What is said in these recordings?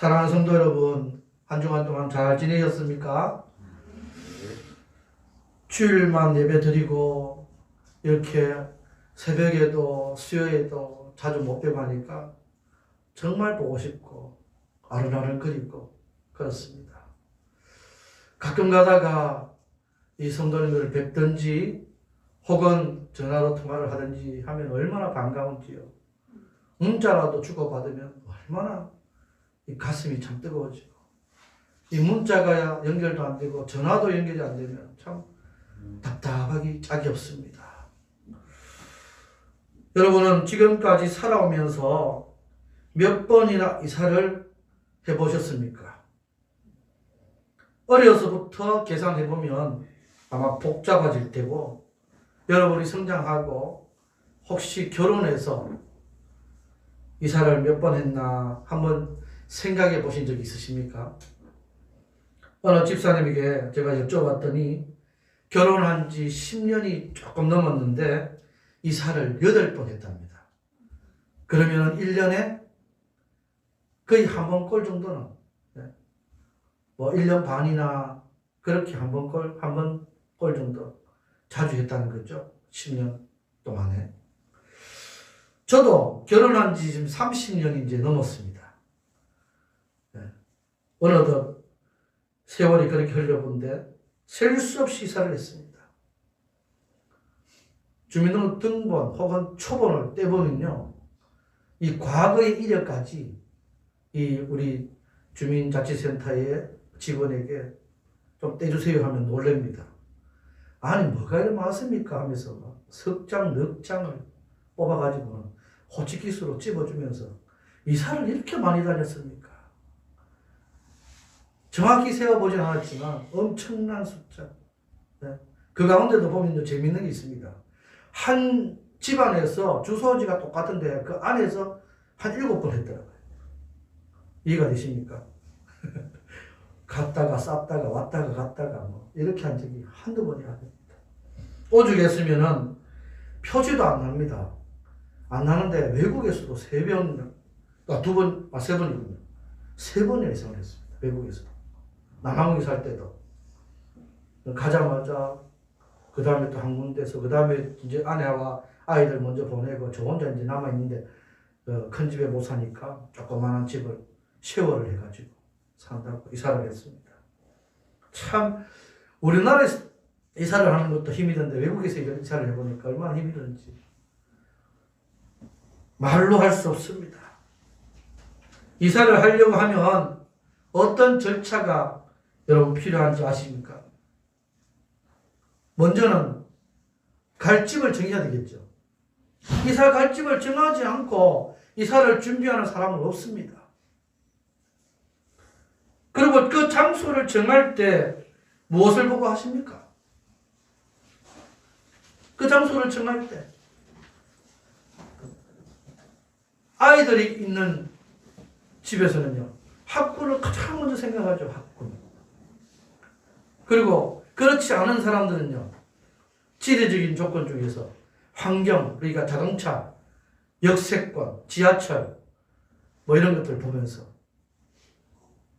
사랑하는 성도 여러분, 한 주간 동안 잘 지내셨습니까? 주일만 예배 드리고 이렇게 새벽에도 수요에도 자주 못 뵈고 하니까 정말 보고 싶고 아른아른 그립고 그렇습니다. 가끔 가다가 이 성도님들을 뵙든지 혹은 전화로 통화를 하든지 하면 얼마나 반가운지요. 문자라도 주고받으면 얼마나 이 가슴이 참 뜨거워지고, 이 문자가 연결도 안 되고 전화도 연결이 안 되면 참 답답하기 짝이 없습니다. 여러분은 지금까지 살아오면서 몇 번이나 이사를 해보셨습니까? 어려서부터 계산해보면 아마 복잡해질 테고, 여러분이 성장하고 혹시 결혼해서 이사를 몇 번 했나 한번 생각해 보신 적 있으십니까? 어느 집사님에게 제가 여쭤봤더니 결혼한 지 10년이 조금 넘었는데 이사를 8번 했답니다. 그러면 1년에 거의 한 번 꼴 정도는, 뭐 1년 반이나 그렇게 한 번 꼴 정도 자주 했다는 거죠. 10년 동안에. 저도 결혼한 지 지금 30년이 이제 넘었습니다. 어느덧 세월이 그렇게 흘려본데 셀 수 없이 이사를 했습니다. 주민등록번 혹은 초본을 떼보면요, 이 과거의 이력까지 이 우리 주민자치센터의 직원에게 좀 떼주세요 하면 놀랍니다. 아니 뭐가 이렇게 많습니까 하면서 석 장, 넉 장을 뽑아가지고 호치키스로 찝어주면서 이사를 이렇게 많이 다녔습니까? 정확히 세어보진 않았지만 엄청난 숫자. 그 가운데도 보면 재밌는 게 있습니다. 한 집안에서 주소지가 똑같은데 그 안에서 한 7번 했더라고요. 이해가 되십니까? 갔다가 쌌다가 왔다가 갔다가 뭐 이렇게 한 적이 한두 번이 아닙니다. 오죽했으면은 표지도 안 납니다. 안 나는데 외국에서도 3번, 2번, 3번이군요. 3번이나 이상을 했습니다. 외국에서. 남한국에 살 때도. 가자마자 그 다음에 또 한 군데서 그 다음에 이제 아내와 아이들 먼저 보내고 저 혼자 이제 남아있는데 큰 집에 못 사니까 조그마한 집을 쉐어를 해가지고 산다고 이사를 했습니다. 참 우리나라에서 이사를 하는 것도 힘이 드는데 외국에서 이사를 해보니까 얼마나 힘이 드는지 말로 할 수 없습니다. 이사를 하려고 하면 어떤 절차가 여러분 필요한지 아십니까? 먼저는 갈 집을 정해야 되겠죠. 이사 갈 집을 정하지 않고 이사를 준비하는 사람은 없습니다. 그리고 그 장소를 정할 때 무엇을 보고 하십니까? 그 장소를 정할 때 아이들이 있는 집에서는요, 학군을 가장 먼저 생각하죠. 학군. 그리고 그렇지 않은 사람들은요, 지리적인 조건 중에서 환경, 그러니까 자동차, 역세권, 지하철 뭐 이런 것들 보면서,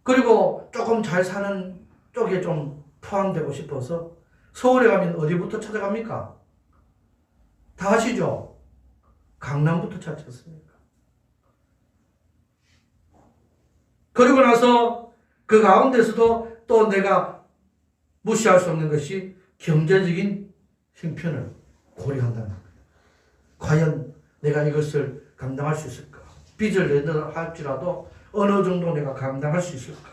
그리고 조금 잘 사는 쪽에 좀 포함되고 싶어서 서울에 가면 어디부터 찾아갑니까? 다 아시죠? 강남부터 찾지 않습니까? 그리고 나서 그 가운데서도 또 내가 무시할 수 없는 것이 경제적인 형편을 고려한다는 거예요. 과연 내가 이것을 감당할 수 있을까? 빚을 내다 할지라도 어느 정도 내가 감당할 수 있을까?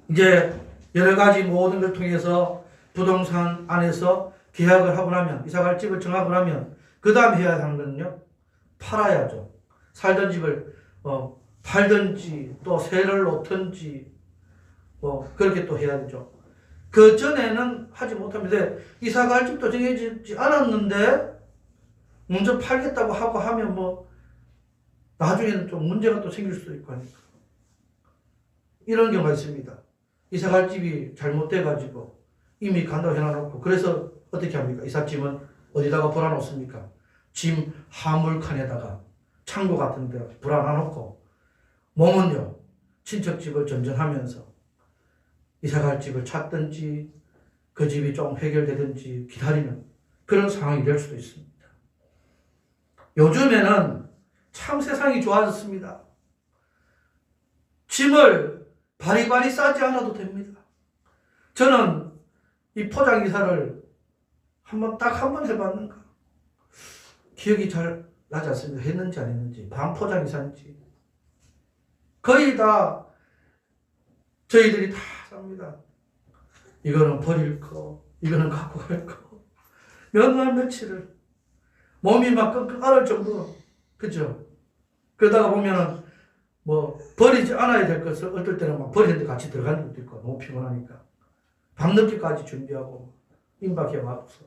이제 여러 가지 모든 걸 통해서 부동산 안에서 계약을 하고 나면, 이사갈 집을 정하고 나면 그 다음 해야 하는 거는요, 팔아야죠. 살던 집을 팔든지 또 세를 놓든지 그렇게 또 해야 되죠. 그 전에는 하지 못합니다. 이사 갈 집도 정해지지 않았는데 먼저 팔겠다고 하고 하면 나중에는 좀 문제가 또 생길 수도 있고 하니까. 이런 경우가 있습니다. 이사 갈 집이 잘못돼가지고 이미 간다고 해놔놓고, 그래서 어떻게 합니까? 이삿짐은 어디다가 벌어놓습니까? 짐 하물칸에다가 창고 같은 데 불안해놓고 몸은요 친척집을 전전하면서 이사갈 집을 찾든지 그 집이 좀 해결되든지 기다리는 그런 상황이 될 수도 있습니다. 요즘에는 참 세상이 좋아졌습니다. 짐을 바리바리 싸지 않아도 됩니다. 저는 이 포장 이사를 딱 한 번 해봤는가 기억이 잘 나지 않습니다. 했는지 안 했는지 반포장 이사인지 거의 다 저희들이 다 삽니다. 이거는 버릴 거, 이거는 갖고 갈 거. 몇 날 며칠을 몸이 막 끙끙 앓을 정도로 그죠? 그러다가 보면은 뭐 버리지 않아야 될 것을 어떨 때는 막 버리는데 같이 들어가는 것도 있고 너무 피곤하니까 밤늦게까지 준비하고 임박해 와서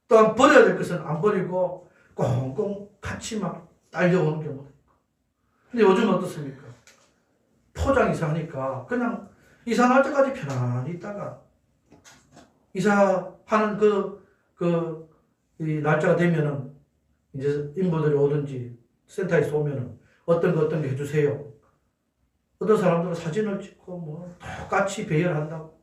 또한 버려야 될 것은 안 버리고 꽁꽁 같이 막 딸려오는 경우도 있고. 근데 요즘 어떻습니까? 포장 이사하니까 그냥 이사 날 때까지 편안히 있다가 이사하는 이 날짜가 되면은 이제 인부들이 오든지 센터에서 오면은 어떤 거 해주세요. 어떤 사람들은 사진을 찍고 뭐 똑같이 배열한다고.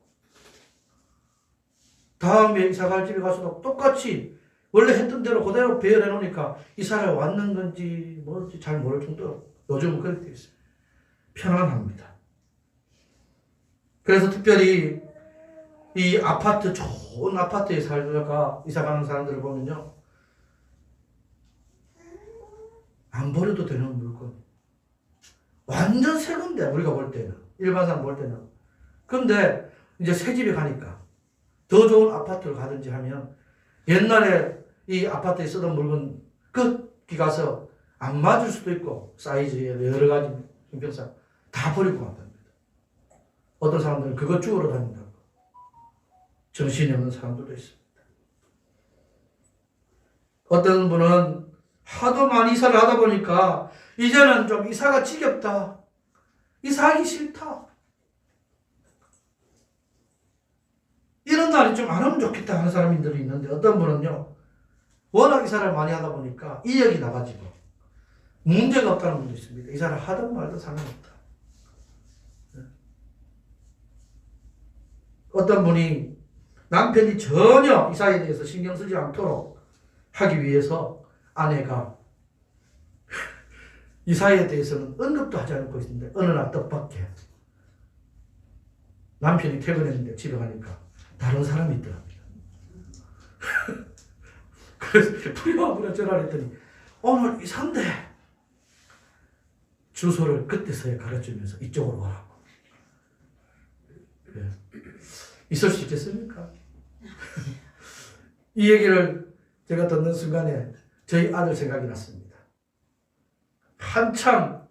다음에 이사 갈 집에 가서도 똑같이 원래 했던 대로 그대로 배열해 놓으니까 이사를 왔는 건지 뭔지 잘 모를 정도로 요즘은 그렇게 되어 있어요. 편안합니다. 그래서 특별히 이 아파트, 좋은 아파트에 살다가 이사 가는 사람들을 보면요. 안 버려도 되는 물건. 완전 새 건데, 우리가 볼 때는. 일반 사람 볼 때는. 근데 이제 새 집에 가니까 더 좋은 아파트를 가든지 하면 옛날에 이 아파트에 쓰던 물건 끝기 가서 안 맞을 수도 있고 사이즈에 여러 가지 형평상 다 버리고 간답니다. 어떤 사람들은 그거 주우러 다닌다고. 정신이 없는 사람들도 있습니다. 어떤 분은 하도 많이 이사를 하다 보니까 이제는 좀 이사가 지겹다. 이사하기 싫다. 이런 날이 좀 안 오면 좋겠다 하는 사람들이 있는데 어떤 분은요. 워낙 이사를 많이 하다 보니까 이력이 나가지고 문제가 없다는 분도 있습니다. 이사를 하든 말든 상관없다. 어떤 분이 남편이 전혀 이사에 대해서 신경 쓰지 않도록 하기 위해서 아내가 이사에 대해서는 언급도 하지 않고 있는데 어느 날 뜻밖의 남편이 퇴근했는데 집에 가니까 다른 사람이 있더랍니다. 그래서 부랴부랴 전화를 했더니 오늘 이사인데 주소를 그때서야 가르치면서 이쪽으로 오라고. 그래. 있을 수 있겠습니까? 이 얘기를 제가 듣는 순간에 저희 아들 생각이 났습니다. 한참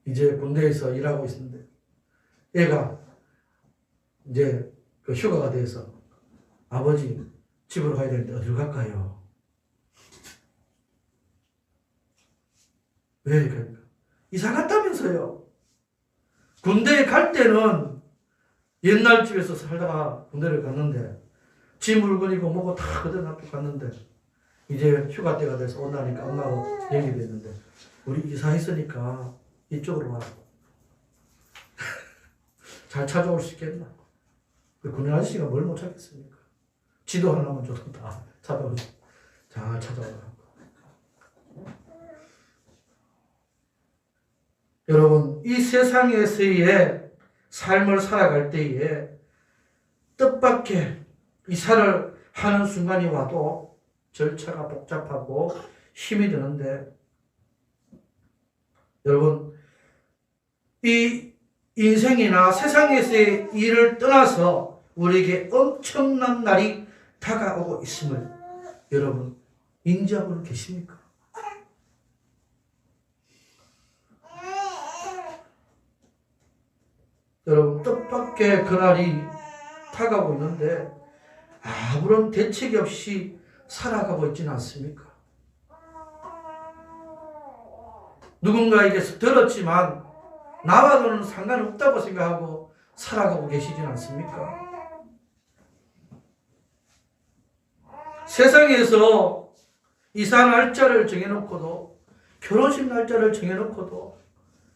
이제 군대에서 일하고 있는데 얘가 이제 그 휴가가 돼서 아버지 집으로 가야 되는데 어디로 갈까요? 왜? 그러니까 이사 갔다면서요. 군대에 갈 때는 옛날 집에서 살다가 군대를 갔는데 지 물건이고 뭐고 다 그대로 놔두고 갔는데 이제 휴가 때가 돼서 온다니까 엄마하고 얘기가 됐는데 우리 이사했으니까 이쪽으로 와. 잘 찾아올 수 있겠나? 군인 아저씨가 뭘 못 찾겠습니까? 지도 하나만 줘도 다 찾아오고 잘 찾아오라고. 여러분 이 세상에서의 삶을 살아갈 때에 뜻밖의 이사를 하는 순간이 와도 절차가 복잡하고 힘이 드는데 여러분 이 인생이나 세상에서의 일을 떠나서 우리에게 엄청난 날이 다가오고 있음을 여러분 인지하고 계십니까? 여러분 뜻밖의 그날이 다가오고 있는데 아무런 대책이 없이 살아가고 있지는 않습니까? 누군가에게서 들었지만 나와는 상관없다고 생각하고 살아가고 계시진 않습니까? 세상에서 이사 날짜를 정해놓고도 결혼식 날짜를 정해놓고도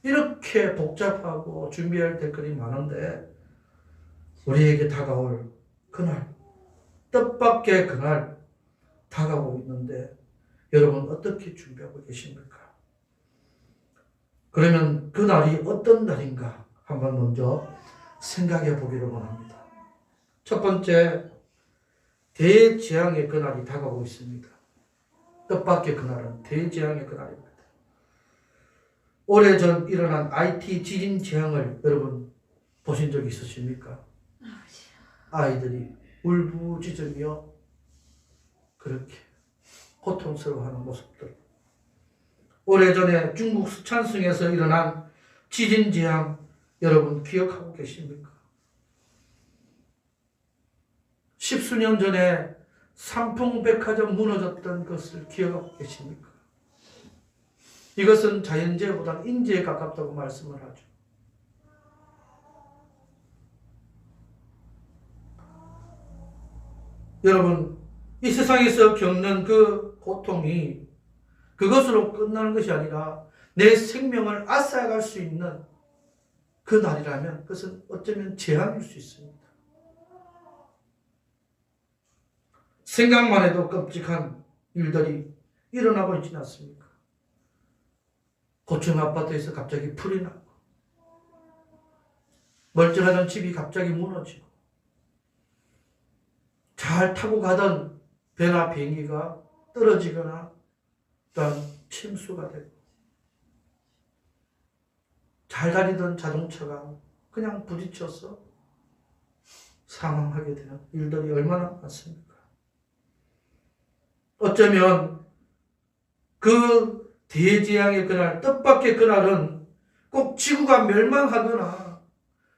이렇게 복잡하고 준비해야 될 것이 많은데 우리에게 다가올 그날, 뜻밖의 그날 다가오고 있는데 여러분 어떻게 준비하고 계십니까? 그러면 그 날이 어떤 날인가 한번 먼저 생각해 보기를 원합니다. 첫 번째, 대재앙의 그날이 다가오고 있습니다. 뜻밖의 그날은 대재앙의 그날입니다. 오래전 일어난 IT 지진 재앙을 여러분 보신 적 있으십니까? 아이들이 울부짖으며 그렇게 고통스러워하는 모습들. 오래전에 중국 스촨성에서 일어난 지진 재앙 여러분 기억하고 계십니까? 10수년 전에 삼풍백화점 무너졌던 것을 기억하고 계십니까? 이것은 자연재해보다 인재에 가깝다고 말씀을 하죠. 여러분, 이 세상에서 겪는 그 고통이 그것으로 끝나는 것이 아니라 내 생명을 앗아갈 수 있는 그 날이라면 그것은 어쩌면 재앙일 수 있습니다. 생각만 해도 끔찍한 일들이 일어나고 있지 않습니까? 고층 아파트에서 갑자기 불이 나고 멀쩡하던 집이 갑자기 무너지고 잘 타고 가던 배나 비행기가 떨어지거나 또한 침수가 되고 잘 다니던 자동차가 그냥 부딪혀서 사망하게 되는 일들이 얼마나 많습니까? 어쩌면 그 대재앙의 그날, 뜻밖의 그날은 꼭 지구가 멸망하거나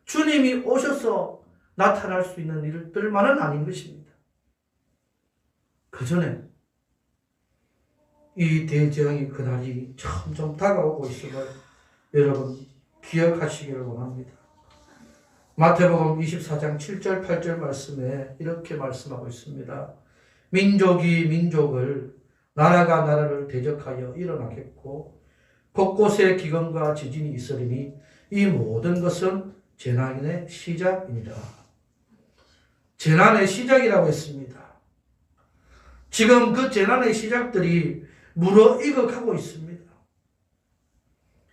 주님이 오셔서 나타날 수 있는 일들만은 아닌 것입니다. 그 전에 이 대재앙의 그날이 점점 다가오고 있음을 여러분 기억하시기를 원합니다. 마태복음 24장 7절 8절 말씀에 이렇게 말씀하고 있습니다. 민족이 민족을, 나라가 나라를 대적하여 일어나겠고 곳곳에 기근과 지진이 있으리니 이 모든 것은 재난의 시작이니라. 재난의 시작이라고 했습니다. 지금 그 재난의 시작들이 무르익어가고 있습니다.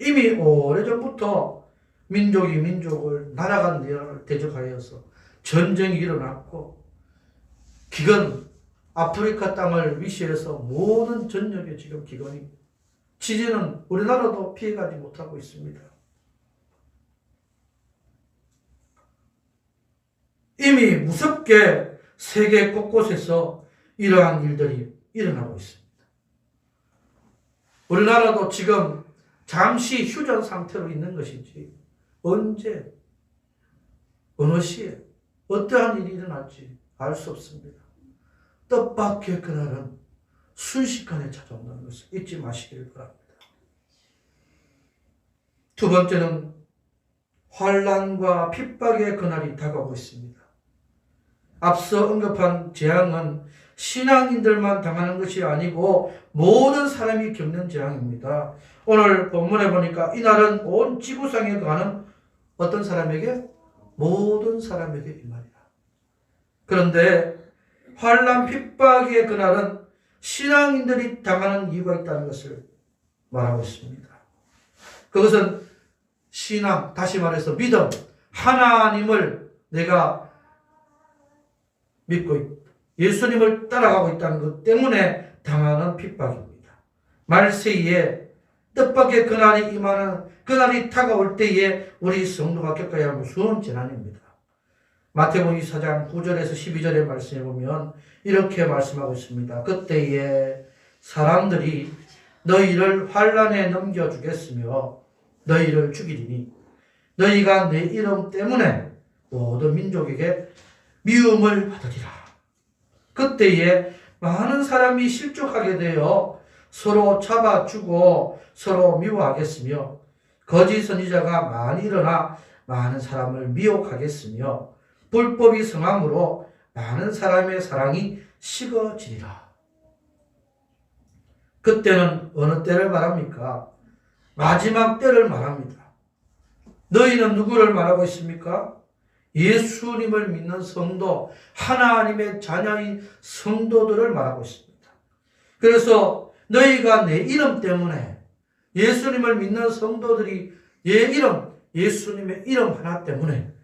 이미 오래전부터 민족이 민족을, 나라가 나라를 대적하여서 전쟁이 일어났고 기근, 아프리카 땅을 위시해서 모든 전역에 지금 기근이, 지진은 우리나라도 피해가지 못하고 있습니다. 이미 무섭게 세계 곳곳에서 이러한 일들이 일어나고 있습니다. 우리나라도 지금 잠시 휴전 상태로 있는 것이지 언제, 어느 시에 어떠한 일이 일어날지 알 수 없습니다. 뜻밖의 그날은 순식간에 찾아온다는 것을 잊지 마시기를 바랍니다. 두 번째는 환난과 핍박의 그날이 다가오고 있습니다. 앞서 언급한 재앙은 신앙인들만 당하는 것이 아니고 모든 사람이 겪는 재앙입니다. 오늘 본문에 보니까 이날은 온 지구상에 거하는 어떤 사람에게? 모든 사람에게 이 말이야. 그런데 환난 핍박의 그날은 신앙인들이 당하는 이유가 있다는 것을 말하고 있습니다. 그것은 신앙, 다시 말해서 믿음, 하나님을 내가 믿고 있다, 예수님을 따라가고 있다는 것 때문에 당하는 핍박입니다. 말세에 뜻밖의 그날이 임하는, 그날이 다가올 때에 우리 성도가 겪어야 할 무서운 재난입니다. 마태복음 24장 9절에서 12절의 말씀에 보면 이렇게 말씀하고 있습니다. 그때에 사람들이 너희를 환난에 넘겨주겠으며 너희를 죽이리니 너희가 내 이름 때문에 모든 민족에게 미움을 받으리라. 그때에 많은 사람이 실족하게 되어 서로 잡아주고 서로 미워하겠으며 거짓 선지자가 많이 일어나 많은 사람을 미혹하겠으며 불법이 성함으로 많은 사람의 사랑이 식어지리라. 그때는 어느 때를 말합니까? 마지막 때를 말합니다. 너희는 누구를 말하고 있습니까? 예수님을 믿는 성도, 하나님의 자녀인 성도들을 말하고 있습니다. 그래서 너희가 내 이름 때문에, 예수님을 믿는 성도들이 예수님의 이름 하나 때문에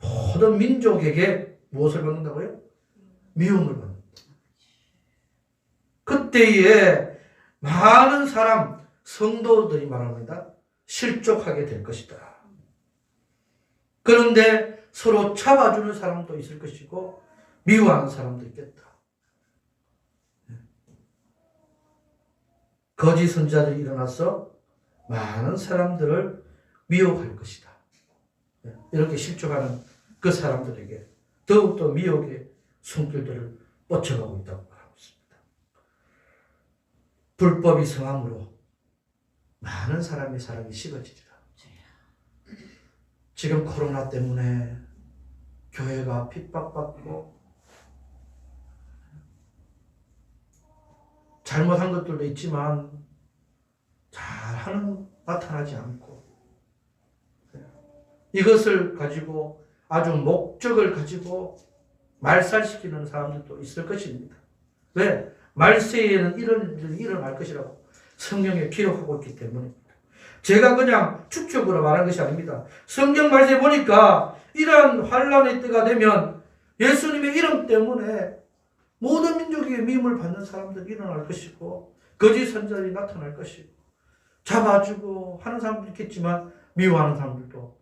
모든 민족에게 무엇을 받는다고요? 미움을 받는다. 그때에 많은 사람, 성도들이 말합니다. 실족하게 될 것이다. 그런데 서로 잡아주는 사람도 있을 것이고 미워하는 사람도 있겠다. 거짓 선지자들이 일어나서 많은 사람들을 미혹할 것이다. 이렇게 실족하는 그 사람들에게 더욱더 미혹의 손길들을 뻗쳐가고 있다고 말하고 있습니다. 불법이 성함으로 많은 사람의 사랑이 식어지리라. 지금 코로나 때문에 교회가 핍박받고 잘못한 것들도 있지만 잘하는 나타나지 않고 이것을 가지고 아주 목적을 가지고 말살시키는 사람들도 있을 것입니다. 왜? 말세에는 이런 일이 일어날 것이라고 성경에 기록하고 있기 때문입니다. 제가 그냥 추측으로 말한 것이 아닙니다. 성경 말씀에 보니까 이러한 환란의 때가 되면 예수님의 이름 때문에 모든 민족에게 미움을 받는 사람들이 일어날 것이고 거짓 선지자들이 나타날 것이고 잡아주고 하는 사람도 있겠지만 미워하는 사람들도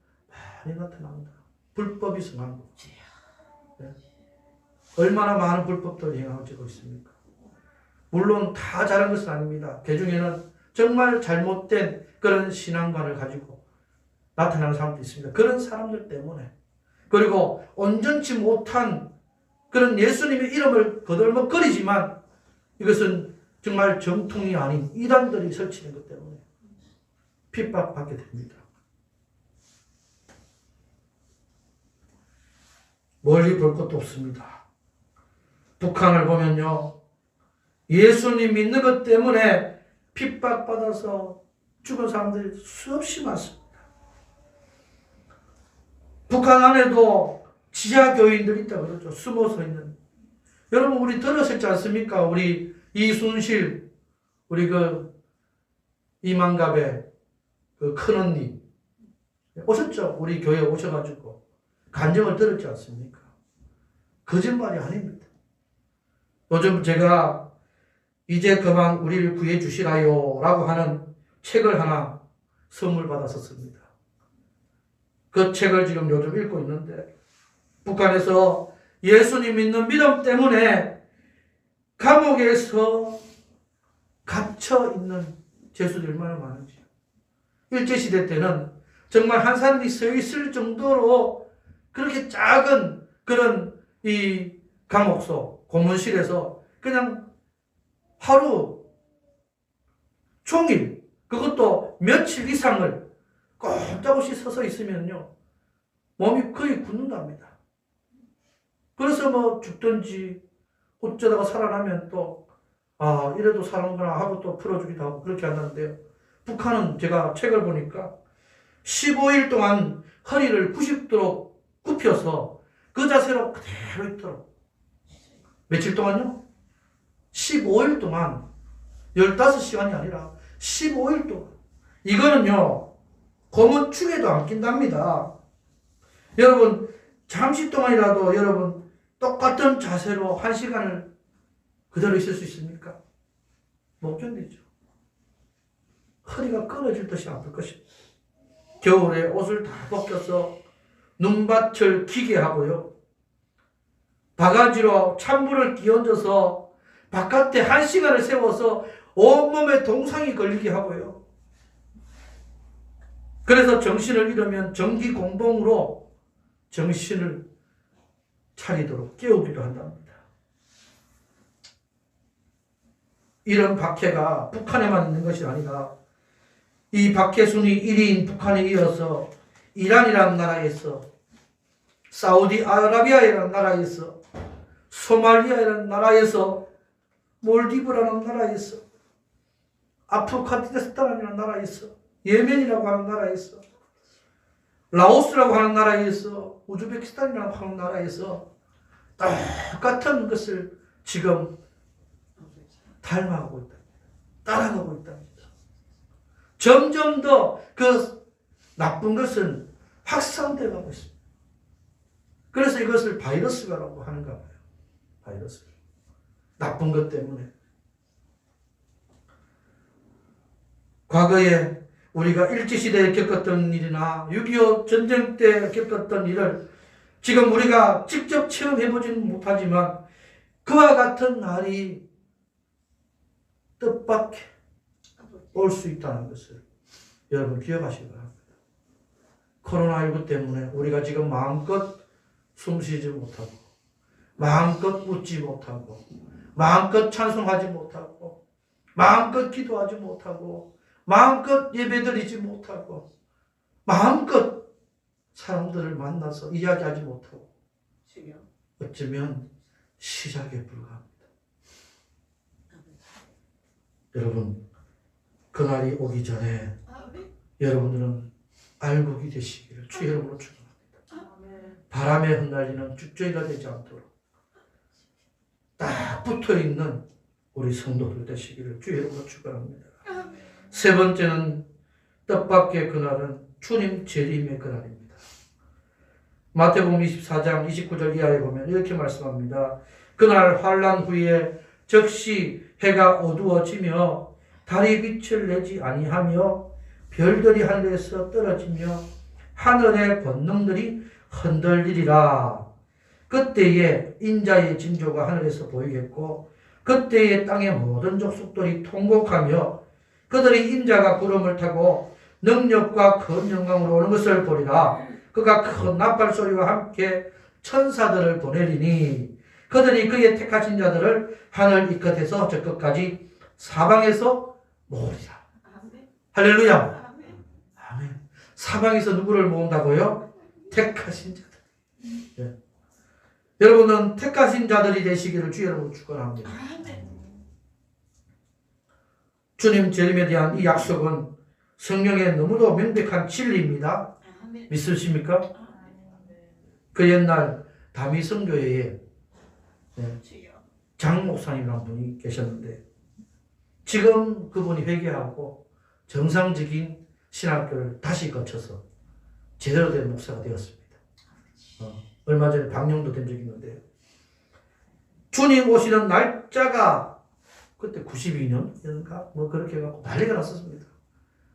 많이 나타납니다. 불법이 성한 것. 네. 얼마나 많은 불법들을 행하고 있습니까? 물론 다 잘한 것은 아닙니다. 그 중에는 정말 잘못된 그런 신앙관을 가지고 나타나는 사람도 있습니다. 그런 사람들 때문에 그리고 온전치 못한 그런 예수님의 이름을 거들먹거리지만 이것은 정말 정통이 아닌 이단들이 설치는 것 때문에 핍박받게 됩니다. 멀리 볼 것도 없습니다. 북한을 보면요. 예수님 믿는 것 때문에 핍박받아서 죽은 사람들이 수없이 많습니다. 북한 안에도 지하교인들이 있다고 그러죠. 숨어서 있는. 여러분, 우리 들으셨지 않습니까? 우리 이순실, 우리 이만갑의 큰언니. 오셨죠? 우리 교회에 오셔가지고 간증을 들었지 않습니까? 거짓말이 아닙니다. 요즘 제가 이제 그만 우리를 구해 주시라요 라고 하는 책을 하나 선물 받아서 씁니다. 그 책을 지금 요즘 읽고 있는데 북한에서 예수님 믿는 믿음 때문에 감옥에서 갇혀 있는 죄수들이 얼마나 많은지. 일제시대 때는 정말 한 사람이 서 있을 정도로 그렇게 작은 그런 이 감옥소, 고문실에서 그냥 하루 종일 그것도 며칠 이상을 꼼짝없이 서서 있으면요 몸이 거의 굳는답니다. 그래서 뭐 죽든지 어쩌다가 살아나면 또 이래도 사는구나 하고 또 풀어주기도 하고 그렇게 한다는데요. 북한은 제가 책을 보니까 15일 동안 허리를 90도로 굽혀서 그 자세로 그대로 있도록 며칠 동안요? 15일 동안 15시간이 아니라 15일 동안 이거는요 고문축에도 안 낀답니다. 여러분 잠시 동안이라도 여러분 똑같은 자세로 1시간을 그대로 있을 수 있습니까? 못 견디죠. 허리가 끊어질 듯이 아플 것입니다. 겨울에 옷을 다 벗겨서 눈밭을 기게 하고요. 바가지로 찬물을 끼얹어서 바깥에 1시간을 세워서 온몸에 동상이 걸리게 하고요. 그래서 정신을 잃으면 전기 공봉으로 정신을 차리도록 깨우기도 한답니다. 이런 박해가 북한에만 있는 것이 아니라 이 박해 순위 1위인 북한에 이어서 이란이라는 나라에서 사우디아라비아라는 나라에서 소말리아라는 나라에서 몰디브라는 나라에서 아프가니스탄이라는 나라에 있어. 예멘이라고 하는 나라에 있어. 라오스라고 하는 나라에 있어. 우즈베키스탄이라고 하는 나라에서 똑같은 것을 지금 닮아가고 있다. 따라가고 있다. 점점 더 그 나쁜 것은 확산되어 가고 있습니다. 그래서 이것을 바이러스라고 하는가 봐요. 바이러스. 나쁜 것 때문에. 과거에 우리가 일제시대에 겪었던 일이나 6.25 전쟁 때 겪었던 일을 지금 우리가 직접 체험해보지는 못하지만 그와 같은 날이 뜻밖에 올 수 있다는 것을 여러분 기억하시기 바랍니다. 코로나19 때문에 우리가 지금 마음껏 숨쉬지 못하고 마음껏 웃지 못하고 마음껏 찬송하지 못하고 마음껏 기도하지 못하고 마음껏 예배드리지 못하고 마음껏 사람들을 만나서 이야기하지 못하고 어쩌면 시작에 불과합니다. 여러분 그날이 오기 전에 여러분들은 알곡이 되시기를 주 이름으로 축원합니다. 바람에 흩날리는 쭉저기가 되지 않도록 딱 붙어있는 우리 성도들 되시기를 주 이름으로 축원합니다. 세 번째는 뜻밖의 그날은 주님 재림의 그날입니다. 마태복음 24장 29절 이하에 보면 이렇게 말씀합니다. 그날 환난 후에 즉시 해가 어두워지며 달이 빛을 내지 아니하며 별들이 하늘에서 떨어지며 하늘의 권능들이 흔들리리라. 그때에 인자의 징조가 하늘에서 보이겠고 그때에 땅의 모든 족속들이 통곡하며 그들이 인자가 구름을 타고 능력과 큰 영광으로 오는 것을 보리라. 그가 큰 나팔 소리와 함께 천사들을 보내리니 그들이 그의 택하신 자들을 하늘 이 끝에서 저 끝까지 사방에서 모으리라. 할렐루야. 아멘. 사방에서 누구를 모은다고요? 택하신 자들. 네. 여러분은 택하신 자들이 되시기를 주 여러분 축원합니다. 주님 재림에 대한 이 약속은 성경에 너무도 명백한 진리입니다. 믿으십니까? 그 옛날 다미 선교회에 장 목사님이라는 분이 계셨는데 지금 그분이 회개하고 정상적인 신학교를 다시 거쳐서 제대로 된 목사가 되었습니다. 얼마 전에 방영도 된 적이 있는데 주님 오시는 날짜가 그때 92년인가 뭐 그렇게 해갖고 난리가 났었습니다.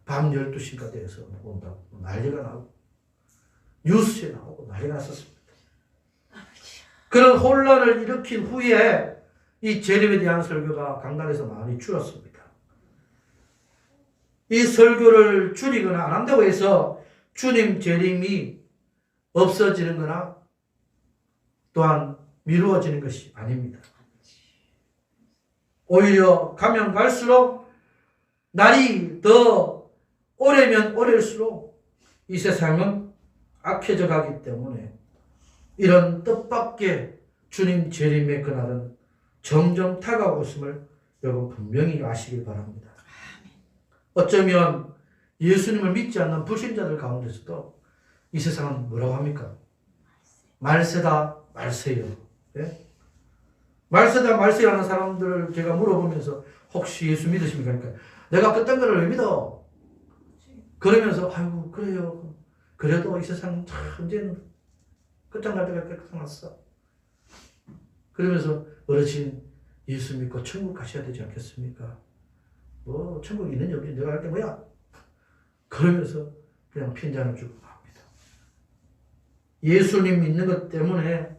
밤 12시가 돼서 온다고 난리가 나고 뉴스에 나오고 난리가 났었습니다. 그런 혼란을 일으킨 후에 이 재림에 대한 설교가 강단에서 많이 줄었습니다. 이 설교를 줄이거나 안 한다고 해서 주님 재림이 없어지는 거나 또한 미루어지는 것이 아닙니다. 오히려 가면 갈수록 날이 더 오래면 오래일수록 이 세상은 악해져 가기 때문에 이런 뜻밖의 주님 재림의 그날은 점점 다가오고 있음을 여러분 분명히 아시길 바랍니다. 어쩌면 예수님을 믿지 않는 불신자들 가운데서도 이 세상은 뭐라고 합니까? 말세다 말세요. 네? 말세다 말세요 하는 사람들을 제가 물어보면서 혹시 예수 믿으십니까? 그러니까 내가 그딴 거를 왜 믿어? 그러면서 아이고 그래요. 그래도 이 세상 참 이제는 끝장날 때가 끝났어. 그러면서 어르신 예수 믿고 천국 가셔야 되지 않겠습니까? 뭐 천국 있는지 없는지 내가 할 게 뭐야? 그러면서 그냥 핀잔을 주고 합니다. 예수님 믿는 것 때문에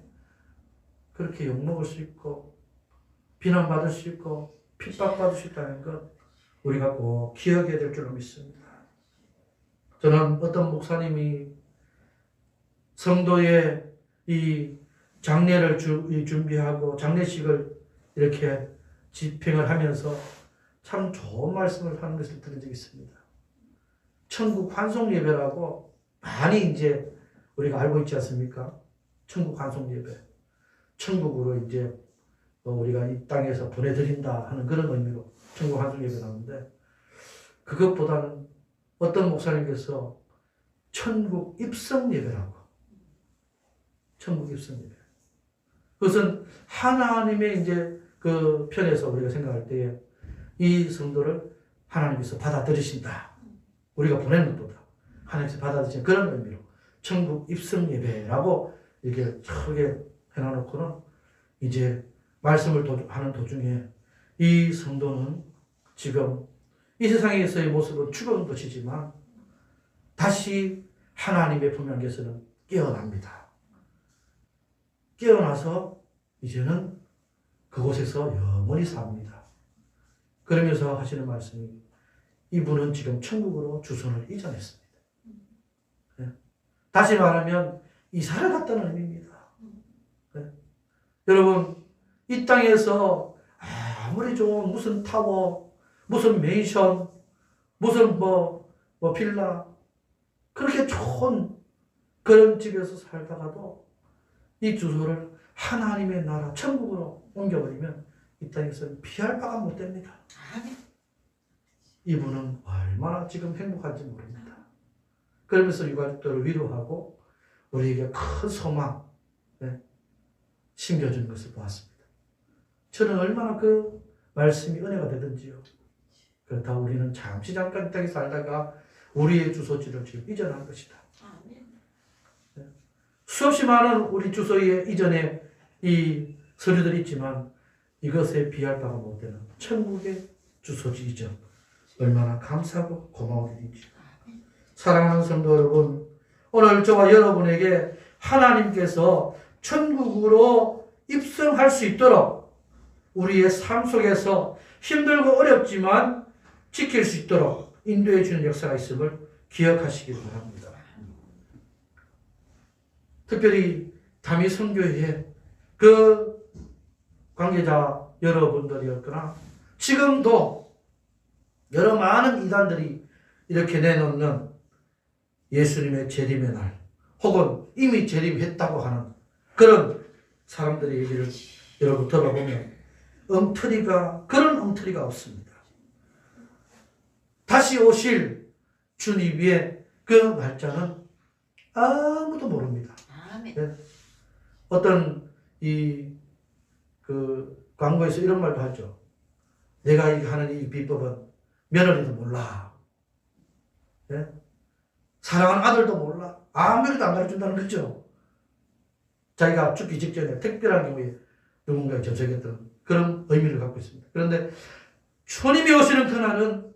그렇게 욕먹을 수 있고 비난받을 수 있고 핍박받을 수 있다는 것 우리가 꼭 기억해야 될 줄로 믿습니다. 저는 어떤 목사님이 성도의 이 장례를 준비하고 장례식을 이렇게 집행을 하면서 참 좋은 말씀을 하는 것을 들은 적이 있습니다. 천국 환송 예배라고 많이 이제 우리가 알고 있지 않습니까? 천국 환송 예배. 천국으로 이제 우리가 이 땅에서 보내드린다 하는 그런 의미로 천국 환송 예배 나오는데 그것보다는 어떤 목사님께서 천국 입성 예배라고. 천국 입성 예배. 그것은 하나님의 이제 그 편에서 우리가 생각할 때에 이 성도를 하나님께서 받아들이신다. 우리가 보낸 것보다 하나님께서 받아들이신 그런 의미로 천국 입성 예배라고 이렇게 크게 해놔놓고는 이제 말씀을 하는 도중에 이 성도는 지금 이 세상에서의 모습은 죽은 것이지만 다시 하나님의 품 안에서는 깨어납니다. 깨어나서 이제는 그곳에서 영원히 삽니다. 그러면서 하시는 말씀이 이분은 지금 천국으로 주선을 이전했습니다. 네. 다시 말하면 이사를 갔다는 의미입니다. 네. 여러분 이 땅에서 아무리 좋은 무슨 타워, 무슨 맨션, 무슨 뭐 빌라 그렇게 좋은 그런 집에서 살다가도 이 주소를 하나님의 나라 천국으로 옮겨버리면 이 땅에서는 피할 바가 못 됩니다. 이분은 얼마나 지금 행복한지 모릅니다. 그러면서 유가족들을 위로하고 우리에게 큰 소망 심겨주는 것을 보았습니다. 저는 얼마나 그 말씀이 은혜가 되든지요. 그렇다고 우리는 잠깐 이 땅에 살다가 우리의 주소지를 지금 이전한 것이다. 수없이 많은 우리 주소에 이전에 이 서류들이 있지만 이것에 비할 바가 못 되는 천국의 주소지 이전. 얼마나 감사하고 고마운 일인지. 사랑하는 성도 여러분, 오늘 저와 여러분에게 하나님께서 천국으로 입성할 수 있도록 우리의 삶 속에서 힘들고 어렵지만 지킬 수 있도록 인도해 주는 역사가 있음을 기억하시기 바랍니다. 특별히 담이 선교회의 그 관계자 여러분들이었거나 지금도 여러 많은 이단들이 이렇게 내놓는 예수님의 재림의 날 혹은 이미 재림했다고 하는 그런 사람들의 얘기를 여러분 들어보면 그런 엉터리가 없습니다. 다시 오실 주님의 그 날짜는 아무도 모릅니다. 네. 어떤 그 광고에서 이런 말도 하죠. 내가 하는 이 비법은 며느리도 몰라. 네? 사랑하는 아들도 몰라. 아무리도 안 가르쳐준다는 거죠. 자기가 죽기 직전에 특별한 경우에 누군가에 접촉했던 그런 의미를 갖고 있습니다. 그런데 주님이 오시는 그날은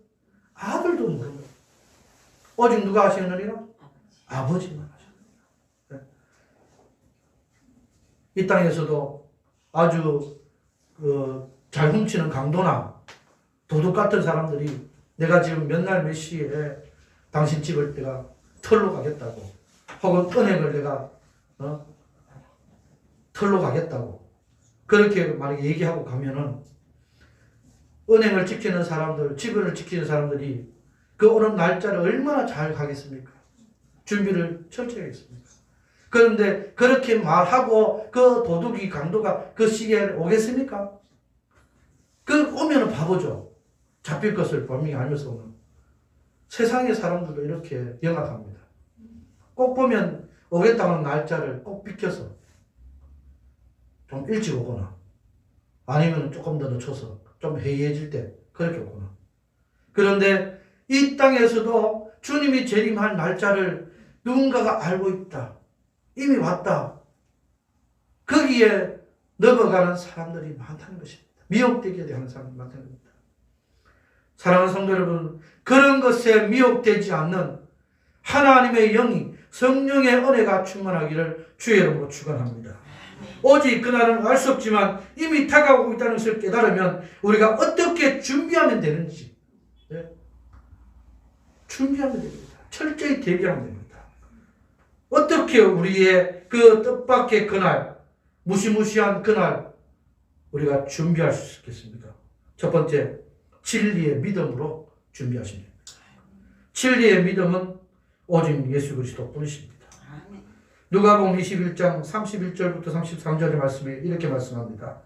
아들도 모릅니다. 오직 누가 하시느니라? 아버지만 하시느니라. 네. 이 땅에서도 아주 잘 훔치는 강도나 도둑 같은 사람들이 내가 지금 몇 날 몇 시에 당신 집을 내가 털로 가겠다고 혹은 은행을 내가 털로 가겠다고 그렇게 만약에 얘기하고 가면은 은행을 지키는 사람들, 집을 지키는 사람들이 그 오는 날짜를 얼마나 잘 가겠습니까? 준비를 철저히 하겠습니까? 그런데 그렇게 말하고 그 도둑이 강도가 그 시기에 오겠습니까? 그 오면은 바보죠. 잡힐 것을 분명히 알면서 오는. 세상의 사람들도 이렇게 영악합니다. 꼭 보면 오겠다는 날짜를 꼭 비켜서 좀 일찍 오거나 아니면 조금 더 늦춰서 좀 해이해질 때 그렇게 오거나. 그런데 이 땅에서도 주님이 재림할 날짜를 누군가가 알고 있다. 이미 왔다. 거기에 넘어가는 사람들이 많다는 것입니다. 미혹되게 하는 사람들이 많다는 겁니다. 사랑하는 성도 여러분, 그런 것에 미혹되지 않는 하나님의 영이 성령의 은혜가 충만하기를 주의 이름으로 축원합니다. 오직 그날은 알 수 없지만 이미 다가오고 있다는 것을 깨달으면 우리가 어떻게 준비하면 되는지 준비하면 됩니다. 철저히 대비하면 됩니다. 어떻게 우리의 그 뜻밖의 그날, 무시무시한 그날 우리가 준비할 수 있겠습니까? 첫 번째, 진리의 믿음으로 준비하십니다. 진리의 믿음은 오직 예수 그리스도 뿐이십니다. 누가복음 21장 31절부터 33절의 말씀이 이렇게 말씀합니다.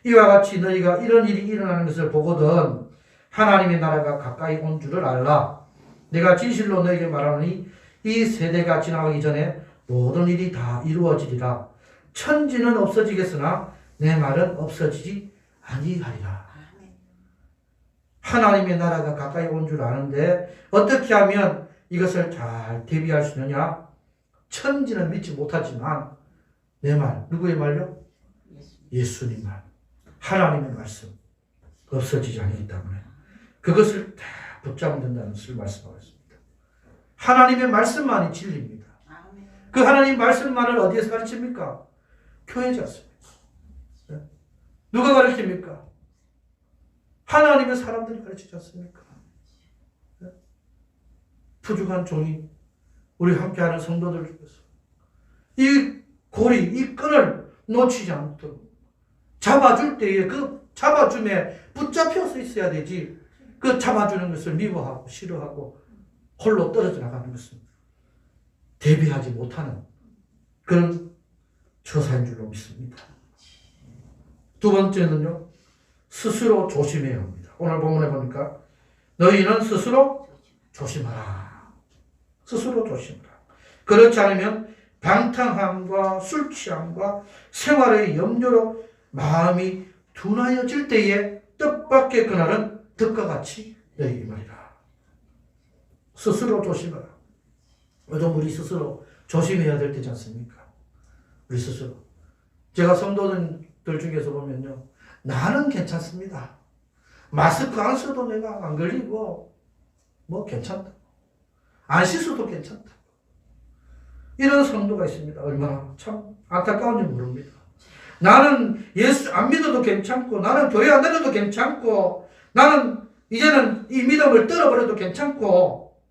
이와 같이 너희가 이런 일이 일어나는 것을 보거든 하나님의 나라가 가까이 온 줄을 알라. 내가 진실로 너에게 말하노니 이 세대가 지나가기 전에 모든 일이 다 이루어지리라. 천지는 없어지겠으나 내 말은 없어지지 아니하리라. 하나님의 나라가 가까이 온 줄 아는데 어떻게 하면 이것을 잘 대비할 수 있느냐? 천지는 믿지 못하지만 내 말, 누구의 말요? 예수님 말, 하나님의 말씀 없어지지 않기 때문에 그것을 다 붙잡으면 된다는 것을 말씀하고 있습니다. 하나님의 말씀만이 진리입니다. 그 하나님 말씀만을 어디에서 가르칩니까? 교회지 않습니까? 누가 가르칩니까? 하나님의 사람들이 가르치지 않습니까? 부족한 종이 우리 함께하는 성도들 중에서 이 고리, 이 끈을 놓치지 않도록 잡아줄 때에 그 잡아줌에 붙잡혀서 있어야 되지, 그 잡아주는 것을 미워하고 싫어하고 홀로 떨어져 나가는 것은 대비하지 못하는 그런 처사인 줄로 믿습니다. 두 번째는요, 스스로 조심해야 합니다. 오늘 본문에 보니까 너희는 스스로 조심하라. 스스로 조심하라. 그렇지 않으면 방탕함과 술 취함과 생활의 염려로 마음이 둔하여질 때에 뜻밖의 그날은 득과 같이 너희에게 말이라. 스스로 조심하라. 요즘 우리 스스로 조심해야 될 때지 않습니까? 우리 스스로. 제가 성도들 중에서 보면요, 나는 괜찮습니다. 마스크 안 써도 내가 안 걸리고 뭐 괜찮다. 안 씻어도 괜찮다. 이런 성도가 있습니다. 얼마나 참 안타까운지 모릅니다. 나는 예수 안 믿어도 괜찮고, 나는 교회 안 다녀도 괜찮고, 나는 이제는 이 믿음을 떨어버려도 괜찮고,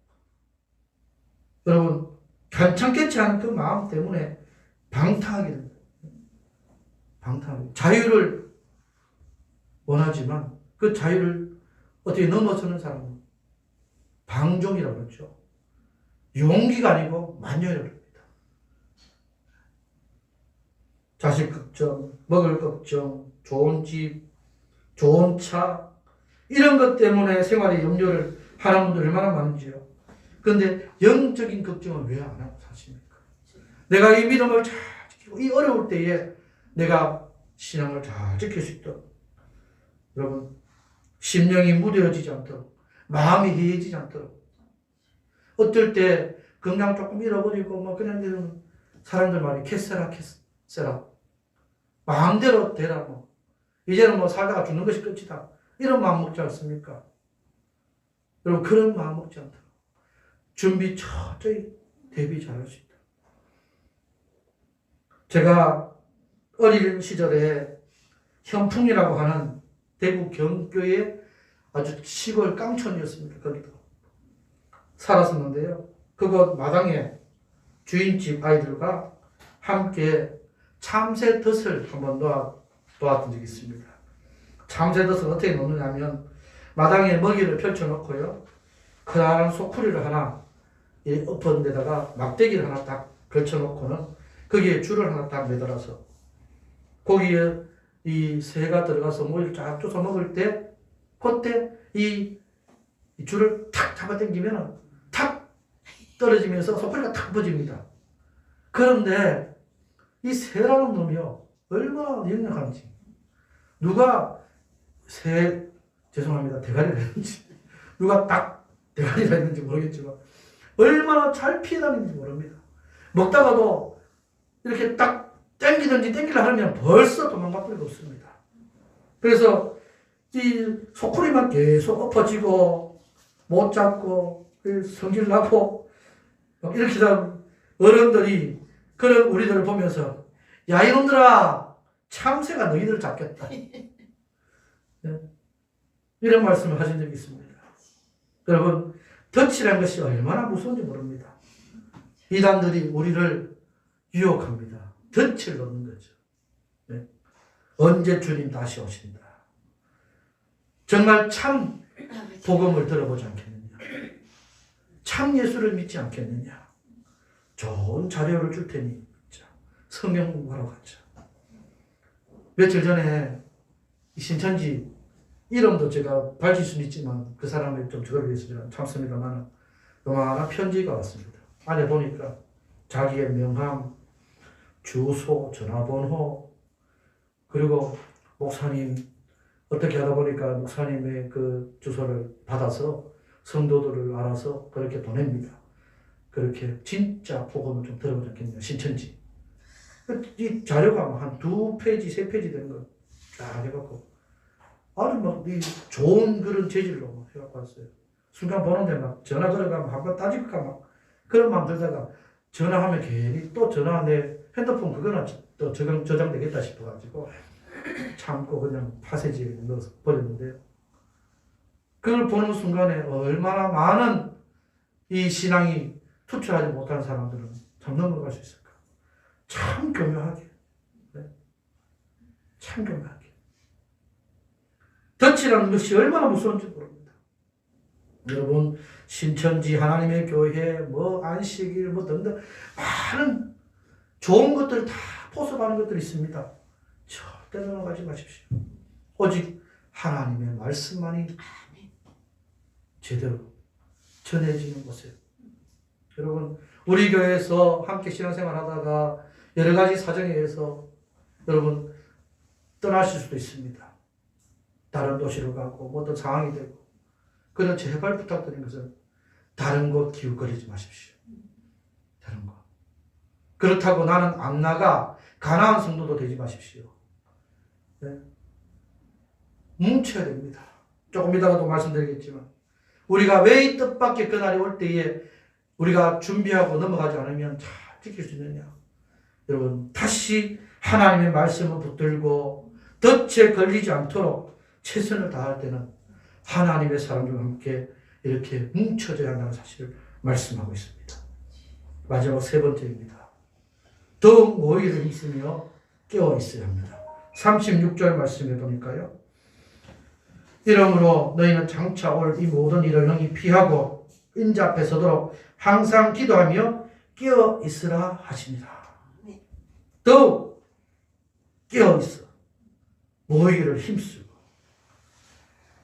여러분, 괜찮겠지 않은 그 마음 때문에 방탕하게 됩니다. 방탕하게. 자유를 원하지만 그 자유를 어떻게 넘어서는 사람은 방종이라고 그러죠. 용기가 아니고 만연이라고 합니다. 자식 걱정, 먹을 걱정, 좋은 집, 좋은 차, 이런 것 때문에 생활에 염려를 하는 분들 얼마나 많은지요. 그런데 영적인 걱정은 왜 안 하고 사십니까? 내가 이 믿음을 잘 지키고 이 어려울 때에 내가 신앙을 잘 지킬 수 있도록, 여러분, 심령이 무뎌지지 않도록, 마음이 해해지지 않도록, 어떨 때 건강 조금 잃어버리고 뭐 그냥 이런 사람들 말이 캐세라 캐세라, 마음대로 되라, 뭐 이제는 뭐 살다가 죽는 것이 끝이다, 이런 마음 먹지 않습니까? 여러분, 그런 마음 먹지 않도록 준비 철저히 대비 잘할 수 있다. 제가 어린 시절에 현풍이라고 하는 대구 경교의 아주 시골 깡촌이었습니다. 거기도 살았었는데요. 그곳 마당에 주인집 아이들과 함께 참새 덫을 한번 놓았던 적이 있습니다. 참새 덫을 어떻게 놓느냐면 마당에 먹이를 펼쳐놓고요, 커다란 소쿠리를 하나 엎은 데다가 막대기를 하나 딱 걸쳐놓고는 거기에 줄을 하나 딱 매달아서 거기에 이 새가 들어가서 모이를 쫙 쫓아 먹을 때 그때 이 줄을 탁 잡아당기면 탁 떨어지면서 소쿠리가 탁 퍼집니다. 그런데 이 새라는 놈이요, 얼마나 영악한지, 누가 새, 죄송합니다, 대가리를 했는지, 누가 딱 대가리를 했는지 모르겠지만 얼마나 잘 피해 다니는지 모릅니다. 먹다가도 이렇게 딱 땡기든지 땡기려 하면 벌써 도망갈 필요가 없습니다. 그래서 이 소쿠리만 계속 엎어지고 못 잡고 성질 나고 이렇게 되면 어른들이 그런 우리들을 보면서 야, 이놈들아, 참새가 너희들을 잡겠다, 이런 말씀을 하신 적이 있습니다. 여러분, 덫이라는 것이 얼마나 무서운지 모릅니다. 이단들이 우리를 유혹합니다. 덫을 놓는 거죠. 네. 언제 주님 다시 오신다. 정말 참 복음을 들어보지 않겠느냐. 참 예수를 믿지 않겠느냐. 좋은 자료를 줄 테니 성경 공부하러 가자. 며칠 전에 이 신천지 이름도 제가 밝힐 수는 있지만 그 사람을 좀 저걸 위해서 제가 참습니다만 요만한 편지가 왔습니다. 안에 보니까 자기의 명함, 주소, 전화번호, 그리고 목사님 어떻게 하다 보니까 목사님의 그 주소를 받아서 성도들을 알아서 그렇게 보냅니다. 그렇게 진짜 복음을 좀 들어보지 않겠냐, 신천지. 이 자료가 한 2페이지, 3페이지 되는 거 딱 해갖고 아주 막 이 좋은 그런 재질로 막 해갖고 왔어요. 순간 보는데 막 전화 걸어가면 한번 따질까 막 그런 마음 들다가 전화하면 괜히 또 전화 내 핸드폰 그거나 또 저장되겠다 싶어가지고 참고 그냥 파쇄지에 넣어서 버렸는데요. 그걸 보는 순간에 얼마나 많은 이 신앙이 투철하지 못한 사람들은 참 넘어갈 수 있을까. 참 교묘하게. 네? 참 교묘하게. 덫이라는 것이 얼마나 무서운지 모릅니다. 여러분, 신천지, 하나님의 교회, 뭐 안식일, 뭐 등등 많은 좋은 것들 다 포섭하는 것들이 있습니다. 절대 넘어가지 마십시오. 오직 하나님의 말씀만이 제대로 전해지는 곳에. 여러분, 우리 교회에서 함께 신앙생활 하다가 여러 가지 사정에 의해서 여러분 떠나실 수도 있습니다. 다른 도시로 가고 뭐 어떤 상황이 되고. 그래서 제발 부탁드리는 것은 다른 곳 기웃거리지 마십시오. 다른 곳. 그렇다고 나는 안 나가 가난한 성도도 되지 마십시오. 네? 뭉쳐야 됩니다. 조금 이따가도 말씀드리겠지만 우리가 왜 이 뜻밖의 그날이 올 때에 우리가 준비하고 넘어가지 않으면 잘 지킬 수 있느냐. 여러분, 다시 하나님의 말씀을 붙들고 덫에 걸리지 않도록 최선을 다할 때는 하나님의 사람들과 함께 이렇게 뭉쳐져야 한다는 사실을 말씀하고 있습니다. 마지막 세 번째입니다. 더욱 모이를 힘쓰며 깨어 있어야 합니다. 36절 말씀해 보니까요. 이러므로 너희는 장차 올 이 모든 일을 능히 피하고 인자앞에 서도록 항상 기도하며 깨어 있으라 하십니다. 더욱 깨어 있어. 모이기를 힘쓰고.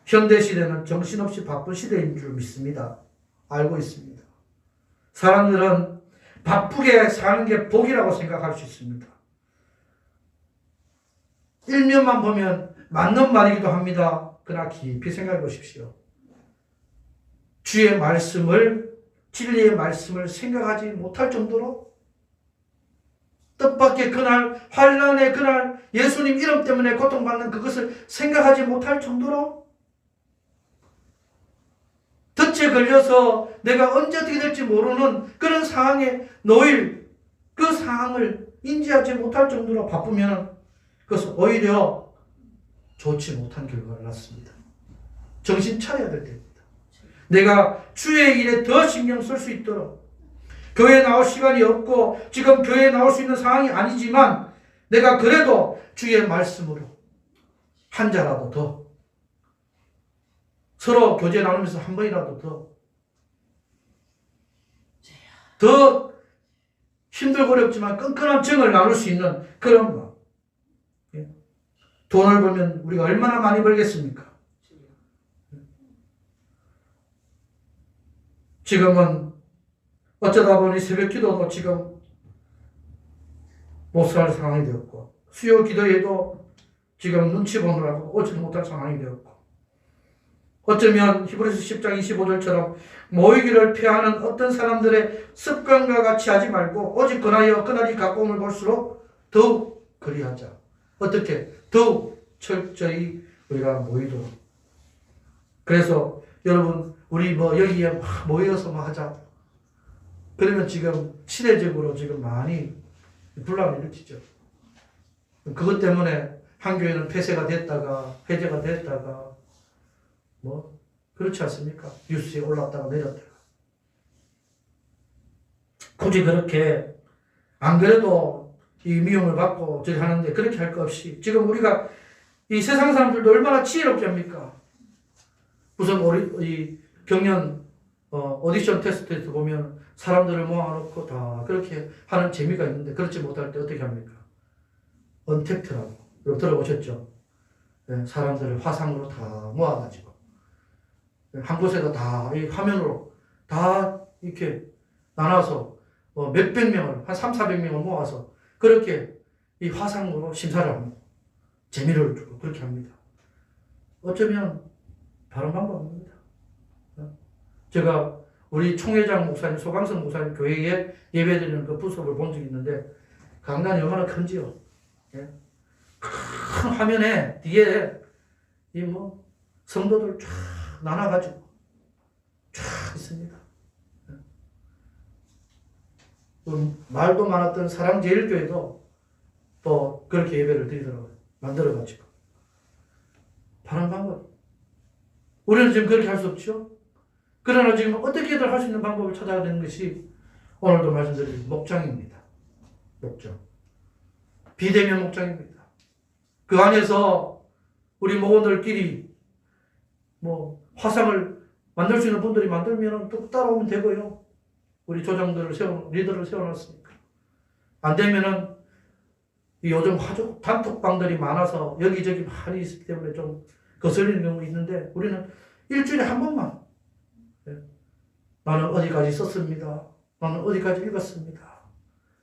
현대시대는 정신없이 바쁜 시대인 줄 믿습니다. 알고 있습니다. 사람들은 바쁘게 사는 게 복이라고 생각할 수 있습니다. 일면만 보면 맞는 말이기도 합니다. 그러나 깊이 생각해 보십시오. 주의 말씀을, 진리의 말씀을 생각하지 못할 정도로 뜻밖의 그날, 환난의 그날, 예수님 이름 때문에 고통받는 그것을 생각하지 못할 정도로 덫에 걸려서 내가 언제 어떻게 될지 모르는 그런 상황에 놓일 그 상황을 인지하지 못할 정도로 바쁘면 그것은 오히려 좋지 못한 결과를 낳습니다. 정신 차려야 될 때입니다. 내가 주의 일에 더 신경 쓸 수 있도록 교회에 나올 시간이 없고 지금 교회에 나올 수 있는 상황이 아니지만 내가 그래도 주의 말씀으로 한 자라도 더 서로 교제 나누면서 한 번이라도 더 힘들고 어렵지만 끈끈한 정을 나눌 수 있는 그런 거. 돈을 벌면 우리가 얼마나 많이 벌겠습니까? 지금은 어쩌다 보니 새벽 기도도 지금 못 살 상황이 되었고 수요 기도에도 지금 눈치 보느라고 오지도 못할 상황이 되었고 어쩌면 히브리서 10장 25절처럼 모이기를 피하는 어떤 사람들의 습관과 같이 하지 말고 오직 그나여 그날이 가까움을 볼수록 더욱 그리하자. 어떻게? 더욱 철저히 우리가 모이도록. 그래서 여러분 우리 뭐 여기에 막 모여서 뭐 하자. 그러면 지금 시대적으로 지금 많이 분란을 일으키죠. 그것 때문에 한 교회는 폐쇄가 됐다가 해제가 됐다가 뭐 그렇지 않습니까? 뉴스에 올랐다가 내렸다가. 굳이 그렇게 안 그래도 이 미움을 받고 저기 하는데 그렇게 할 것 없이 지금 우리가 이 세상 사람들도 얼마나 지혜롭게 합니까? 우선 우리 이 경연 오디션 테스트에서 보면 사람들을 모아놓고 다 그렇게 하는 재미가 있는데 그렇지 못할 때 어떻게 합니까? 언택트라고. 여러분 들어보셨죠? 사람들을 화상으로 다 모아가지고 한 곳에다 다 이 화면으로 다 이렇게 나눠서 몇백 명을 한 3, 400명을 모아서 그렇게 이 화상으로 심사를 합니다. 재미를 주고 그렇게 합니다. 어쩌면 바른 방법입니다. 제가 우리 총회장 목사님, 소강성 목사님 교회에 예배드리는 그 부습을 본 적이 있는데 강단이 얼마나 큰지요. 큰 화면에 뒤에 이 성도들 쫙 나눠가지고 쫙 있습니다. 말도 많았던 사랑제일교회도 또 그렇게 예배를 드리더라고요. 만들어가지고. 바른 방법. 우리는 지금 그렇게 할 수 없죠. 그러나 지금 어떻게든 할 수 있는 방법을 찾아야 되는 것이 오늘도 말씀드린 목장입니다. 목장. 비대면 목장입니다. 그 안에서 우리 목원들끼리 화상을 만들 수 있는 분들이 만들면 또 따라오면 되고요. 우리 조장들을 리더를 세워놨으니까. 안 되면은 요즘 단톡방들이 많아서 여기저기 많이 있기 때문에 좀 거슬리는 경우 있는데 우리는 일주일에 한 번만 나는 어디까지 썼습니다. 나는 어디까지 읽었습니다.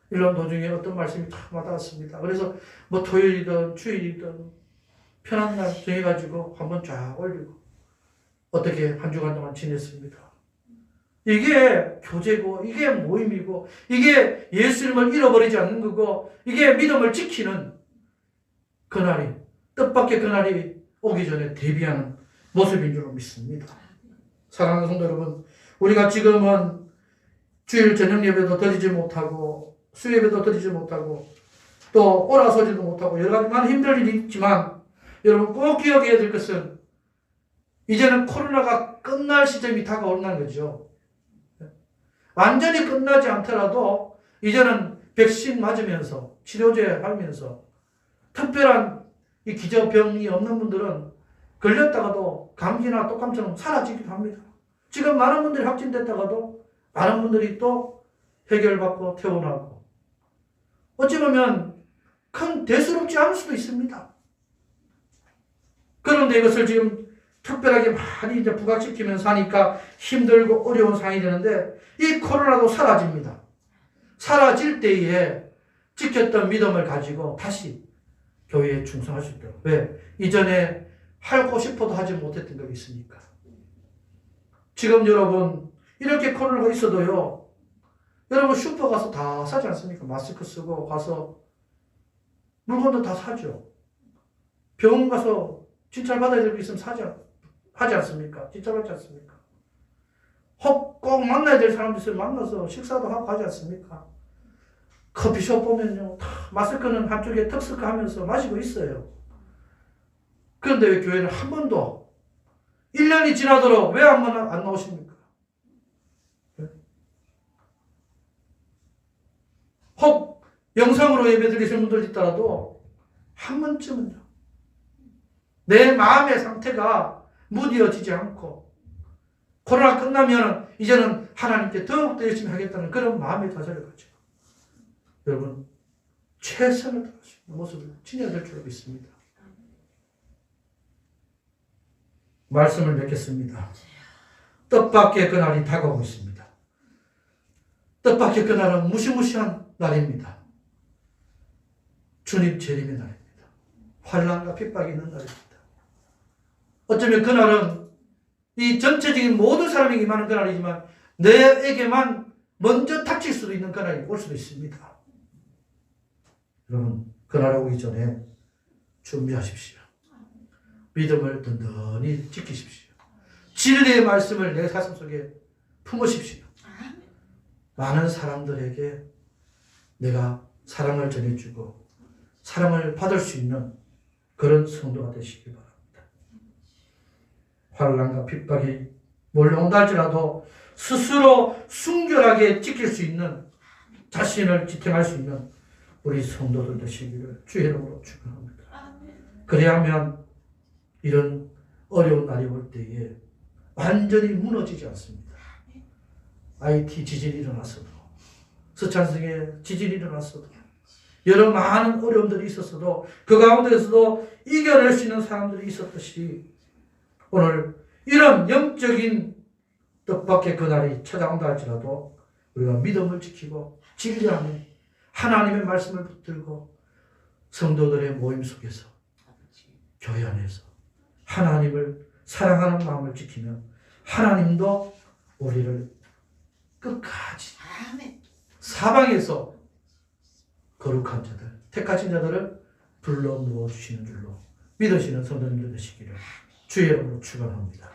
이런 도중에 어떤 말씀이 탁 와닿았습니다. 그래서 토요일이든 주일이든 편한 날 정해가지고 한번 쫙 올리고 어떻게 한 주간 동안 지냈습니다. 이게 교제고 이게 모임이고 이게 예수님을 잃어버리지 않는 거고 이게 믿음을 지키는 그날이 뜻밖의 그날이 오기 전에 대비하는 모습인 줄 믿습니다. 사랑하는 성도 여러분, 우리가 지금은 주일 저녁 예배도 드리지 못하고 수예배도 드리지 못하고 또 오라서지도 못하고 여러 가지 많은 힘들 일이 있지만 여러분 꼭 기억해야 될 것은 이제는 코로나가 끝날 시점이 다가온다는 거죠. 완전히 끝나지 않더라도 이제는 백신 맞으면서 치료제 하면서 특별한 이 기저병이 없는 분들은 걸렸다가도 감기나 독감처럼 사라지기도 합니다. 지금 많은 분들이 확진됐다가도 많은 분들이 또 해결받고 퇴원하고 어찌 보면 큰 대수롭지 않을 수도 있습니다. 그런데 이것을 지금 특별하게 많이 이제 부각시키면서 하니까 힘들고 어려운 상황이 되는데 이 코로나도 사라집니다. 사라질 때에 지켰던 믿음을 가지고 다시 교회에 충성할 수 있도록. 왜? 이전에 하고 싶어도 하지 못했던 것이 있으니까. 지금 여러분 이렇게 코로나가 있어도요. 여러분 슈퍼 가서 다 사지 않습니까? 마스크 쓰고 가서 물건도 다 사죠. 병원 가서 진찰받아야 될 게 있으면 하지 않습니까? 진찰받지 않습니까? 혹 꼭 만나야 될 사람도 있으면 만나서 식사도 하고 하지 않습니까? 커피숍 보면요. 다 마스크는 한쪽에 턱스크 하면서 마시고 있어요. 그런데 왜 교회는 한 번도 1년이 지나도록 왜 한 번 안 나오십니까? 혹 영상으로 예배드리시는 분들 있더라도 한 번쯤은요. 내 마음의 상태가 무뎌지지 않고 코로나 끝나면 이제는 하나님께 더욱더 열심히 하겠다는 그런 마음의 자세를 가지고 여러분 최선을 다하시는 모습을 지녀야 될 줄 믿습니다. 말씀을 맺겠습니다. 뜻밖의 그날이 다가오고 있습니다. 뜻밖의 그날은 무시무시한 날입니다. 주님 재림의 날입니다. 환난과 핍박이 있는 날입니다. 어쩌면 그날은 이 전체적인 모든 사람에게 임하는 그날이지만 내에게만 먼저 닥칠 수도 있는 그날이 올 수도 있습니다. 여러분 그날 오기 전에 준비하십시오. 믿음을 든든히 지키십시오. 진리의 말씀을 내 가슴 속에 품으십시오. 많은 사람들에게 내가 사랑을 전해주고 사랑을 받을 수 있는 그런 성도가 되시기 바랍니다. 환난과 핍박이 몰려온다 할지라도 스스로 순결하게 지킬 수 있는 자신을 지탱할 수 있는 우리 성도들 되시기를 주의 이름으로 축원합니다. 그래야만 이런 어려운 날이 올 때에 완전히 무너지지 않습니다. IT 지진이 일어났어도 서찬성에 지진이 일어났어도 여러 많은 어려움들이 있었어도 그 가운데서도 이겨낼 수 있는 사람들이 있었듯이 오늘 이런 영적인 뜻밖의 그날이 찾아온다 할지라도 우리가 믿음을 지키고 진리하며 하나님의 말씀을 붙들고 성도들의 모임 속에서 교회 안에서 하나님을 사랑하는 마음을 지키면 하나님도 우리를 끝까지 사방에서 거룩한 자들, 택하신 자들을 불러 모아주시는 줄로 믿으시는 성도님들 되시기를 주의 이름으로 축원합니다.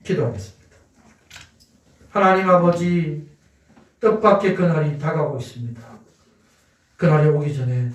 기도하겠습니다. 하나님 아버지, 뜻밖의 그날이 다가오고 있습니다. 그날이 오기 전에